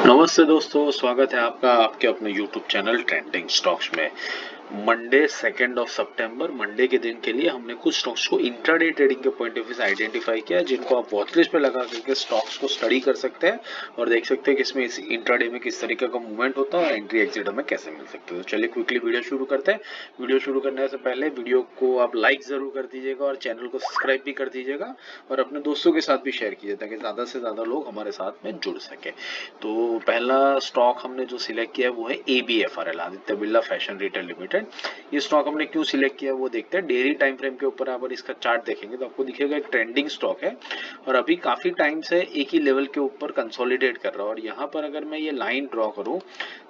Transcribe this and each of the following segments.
नमस्ते दोस्तों, स्वागत है आपका आपके अपने YouTube चैनल ट्रेंडिंग स्टॉक्स में। मंडे 2 सितंबर मंडे के दिन के लिए हमने कुछ स्टॉक्स को इंट्राडे ट्रेडिंग के पॉइंट ऑफ व्यू से आइडेंटिफाई किया, जिनको आप वॉच लिस्ट पे लगा करके स्टॉक्स को स्टडी कर सकते हैं और देख सकते हैं कि इसमें इस इंट्राडे में किस तरीके का मूवमेंट होता है और एंट्री एग्जिट हमें कैसे मिल सकते हैं। तो चलिए क्विकली वीडियो शुरू करते हैं। वीडियो शुरू करने से पहले वीडियो को आप लाइक जरूर कर दीजिएगा और चैनल को सब्सक्राइब भी कर दीजिएगा और अपने दोस्तों के साथ भी शेयर कीजिए ताकि ज्यादा से ज्यादा लोग हमारे साथ में जुड़ सके। तो पहला स्टॉक हमने जो सिलेक्ट किया है वो है ABFRL, Aditya Birla fashion retail limited. ये स्टॉक हमने क्यों सिलेक्ट किया वो देखते हैं। डेली टाइम फ्रेम के ऊपर आप इसका चार्ट देखेंगे तो आपको दिखेगा एक ट्रेंडिंग स्टॉक है और अभी काफी टाइम से एक ही लेवल के ऊपर कंसोलिडेट कर रहा है। और यहाँ पर अगर मैं ये लाइन ड्रॉ करूं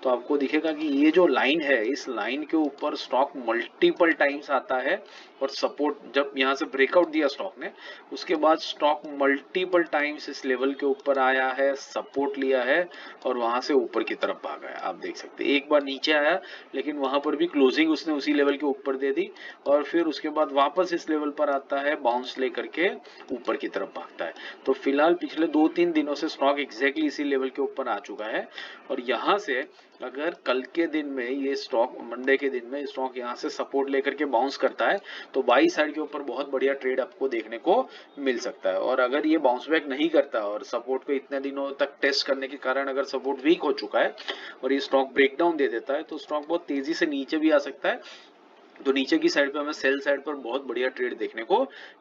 तो आपको दिखेगा कि ये जो लाइन है, इस लाइन के ऊपर स्टॉक मल्टीपल टाइम्स आता है और सपोर्ट जब यहाँ से ब्रेकआउट दिया स्टॉक ने, उसके बाद स्टॉक मल्टीपल टाइम्स इस लेवल के ऊपर आया है, सपोर्ट लिया है और वहां से ऊपर की तरफ भागा है। आप देख सकते हैं एक बार नीचे आया लेकिन वहां पर भी क्लोजिंग उसने उसी लेवल के ऊपर दे दी और फिर उसके बाद वापस इस लेवल पर आता है, बाउंस लेकर के ऊपर की तरफ भागता है। तो फिलहाल पिछले 2-3 दिनों से स्टॉक एग्जैक्टली इसी लेवल के ऊपर आ चुका है और यहाँ से अगर कल के दिन में ये स्टॉक, मंडे के दिन में स्टॉक यहाँ से सपोर्ट लेकर के बाउंस करता है तो बाई साइड के ऊपर बहुत बढ़िया ट्रेड आपको देखने को मिल सकता है। और अगर ये बाउंस बैक नहीं करता और सपोर्ट को इतने दिनों तक टेस्ट करने के कारण अगर सपोर्ट वीक हो चुका है और ये स्टॉक ब्रेकडाउन दे देता है तो स्टॉक बहुत तेजी से नीचे भी आ सकता है। तो नीचे की साइड पे हमें सेल साइड पर बहुत बढ़िया ट्रेड देखने को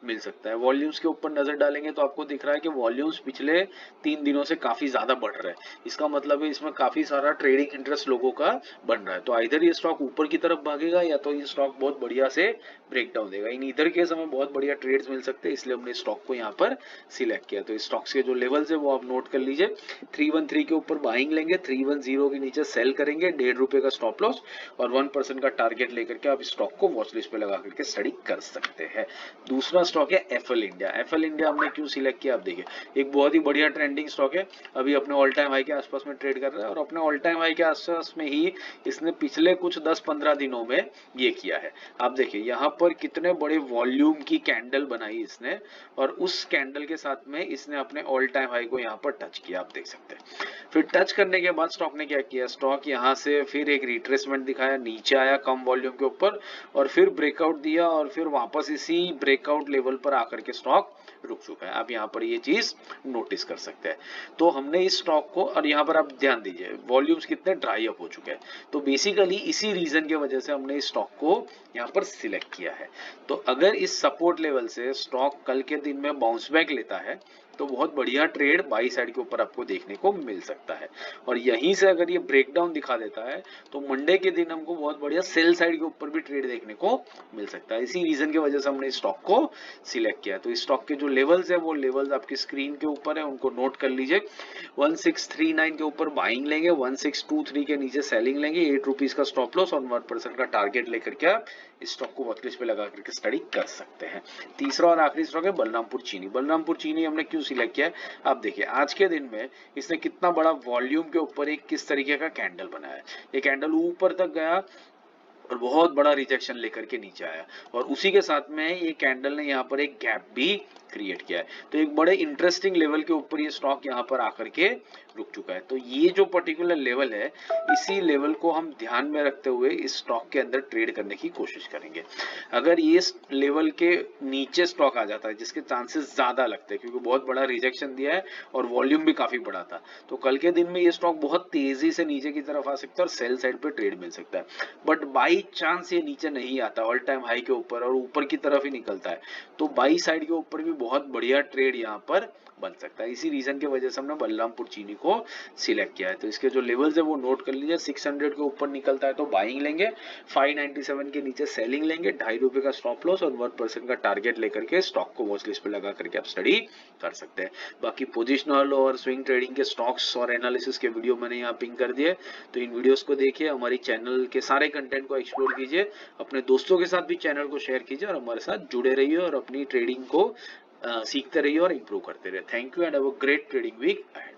मिल सकता है। वॉल्यूम्स के ऊपर नजर डालेंगे तो आपको दिख रहा है कि वॉल्यूम्स पिछले 3 दिनों से काफी ज्यादा बढ़ रहा है। इसका मतलब है इसमें काफी सारा ट्रेडिंग इंटरेस्ट लोगों का बन रहा है। तो इधर ये स्टॉक ऊपर की तरफ भागेगा या तो ये स्टॉक बहुत बढ़िया से ब्रेकडाउन देगा। इन इधर केस हमें बहुत बढ़िया ट्रेड्स मिल सकते हैं, इसलिए हमने स्टॉक को यहाँ पर सिलेक्ट किया। तो स्टॉक्स के जो लेवल्स है वो आप नोट कर लीजिए। 313 के ऊपर बाइंग लेंगे, 310 के नीचे सेल करेंगे, ₹1.5 का स्टॉप लॉस और 1% का टारगेट लेकर के आप स्टॉक को वॉच लिस्ट पे लगा करके स्टडी कर सकते हैं। दूसरा स्टॉक है एफएल इंडिया। एफएल इंडिया हमने क्यों सिलेक्ट किया, आप देखिए एक बहुत ही बढ़िया ट्रेंडिंग स्टॉक है। अभी अपने ऑल टाइम हाई के आसपास में ट्रेड कर रहा है और अपने ऑल टाइम हाई के आसपास में ही इसने पिछले कुछ 10-15 दिनों में ये किया है। आप देखिए यहाँ पर कितने बड़े वॉल्यूम की कैंडल बनाई इसने और उस कैंडल के साथ में इसने अपने ऑल टाइम हाई को यहाँ पर टच किया, आप देख सकते हैं। फिर टच करने के बाद स्टॉक ने क्या किया, स्टॉक यहाँ से फिर एक रिट्रेसमेंट दिखाया, नीचे आया कम वॉल्यूम के ऊपर और फिर ब्रेकआउट दिया और फिर वापस इसी ब्रेकआउट लेवल पर आकर के स्टॉक रुक चुका है। आप यहाँ पर ये चीज नोटिस कर सकते हैं। तो हमने इस स्टॉक को, और यहाँ पर आप ध्यान दीजिए वॉल्यूम्स कितने ड्राई अप हो चुके हैं, तो बेसिकली इसी रीजन की वजह से हमने इस स्टॉक को यहाँ पर सिलेक्ट किया है। तो अगर इस सपोर्ट लेवल से स्टॉक कल के दिन में बाउंस बैक लेता है तो बहुत बढ़िया ट्रेड बाई साइड के ऊपर आपको देखने को मिल सकता है। और यहीं से अगर ये ब्रेकडाउन दिखा देता है तो मंडे के दिन हमको बहुत बढ़िया सेल साइड के ऊपर भी ट्रेड देखने को मिल सकता है। इसी रीजन की वजह से हमने स्टॉक को सिलेक्ट किया। तो इस स्टॉक के जो लेवल्स है वो लेवल्स आपकी स्क्रीन के ऊपर है, उनको नोट कर लीजिए। 1639 के ऊपर बाइंग लेंगे, 1623 के नीचे सेलिंग लेंगे, ₹8 का स्टॉप लॉस और 1% का टारगेट लेकर के आप इस स्टॉक को वॉच लिस्ट पे लगा करके स्टडी कर सकते हैं। तीसरा और आखिरी स्टॉक है बलरामपुर चीनी। बलरामपुर चीनी हमने क्यों सिलेक्ट किया है, आप देखिए आज के दिन में इसने कितना बड़ा वॉल्यूम के ऊपर एक किस तरीके का कैंडल बनाया है। ये कैंडल ऊपर तक गया और बहुत बड़ा रिजेक्शन लेकर के नीचे आया और उसी के साथ में ये कैंडल ने यहाँ पर एक गैप भी क्रिएट किया है। तो एक बड़े इंटरेस्टिंग लेवल के ऊपर ये स्टॉक यहाँ पर आकर के रुक चुका है। तो ये जो पर्टिकुलर लेवल है, इसी लेवल को हम ध्यान में रखते हुए इस स्टॉक के अंदर ट्रेड करने की कोशिश करेंगे। अगर ये लेवल के नीचे स्टॉक आ जाता है, जिसके चांसेस ज्यादा लगते हैं क्योंकि बहुत बड़ा रिजेक्शन दिया है और वॉल्यूम भी काफी बड़ा था, तो कल के दिन में ये स्टॉक बहुत तेजी से नीचे की तरफ आ सकता है और सेल साइड पे ट्रेड मिल सकता है। बट बाई चांस ये नीचे नहीं आता ऑल टाइम हाई के ऊपर और ऊपर की तरफ ही निकलता है, तो बाई साइड के ऊपर भी बहुत बढ़िया ट्रेड यहाँ पर बन सकता है। इसी रीजन की वजह से हमने बलरामपुर चीनी को सिलेक्ट किया है। तो इसके जो लेवल्स है वो नोट कर लीजिए। 600 के ऊपर निकलता है तो बाइंग लेंगे, 597 के नीचे सेलिंग लेंगे, ₹2.5 का स्टॉप लॉस और 1% का टारगेट लेकर के स्टॉक को वॉच लिस्ट पे लगा करके आप स्टडी कर सकते हैं। बाकी पोजिशनल और स्विंग ट्रेडिंग के स्टॉक्स और एनालिसिस के वीडियो मैंने यहाँ पिंग कर दिए, तो इन वीडियोस को देखिए, हमारी चैनल के सारे कंटेंट को एक्सप्लोर कीजिए, अपने दोस्तों के साथ भी चैनल को शेयर कीजिए और हमारे साथ जुड़े रहिए और अपनी ट्रेडिंग को सीखते रहिए और इंप्रूव करते रहिए। Thank you and have a great trading week ahead.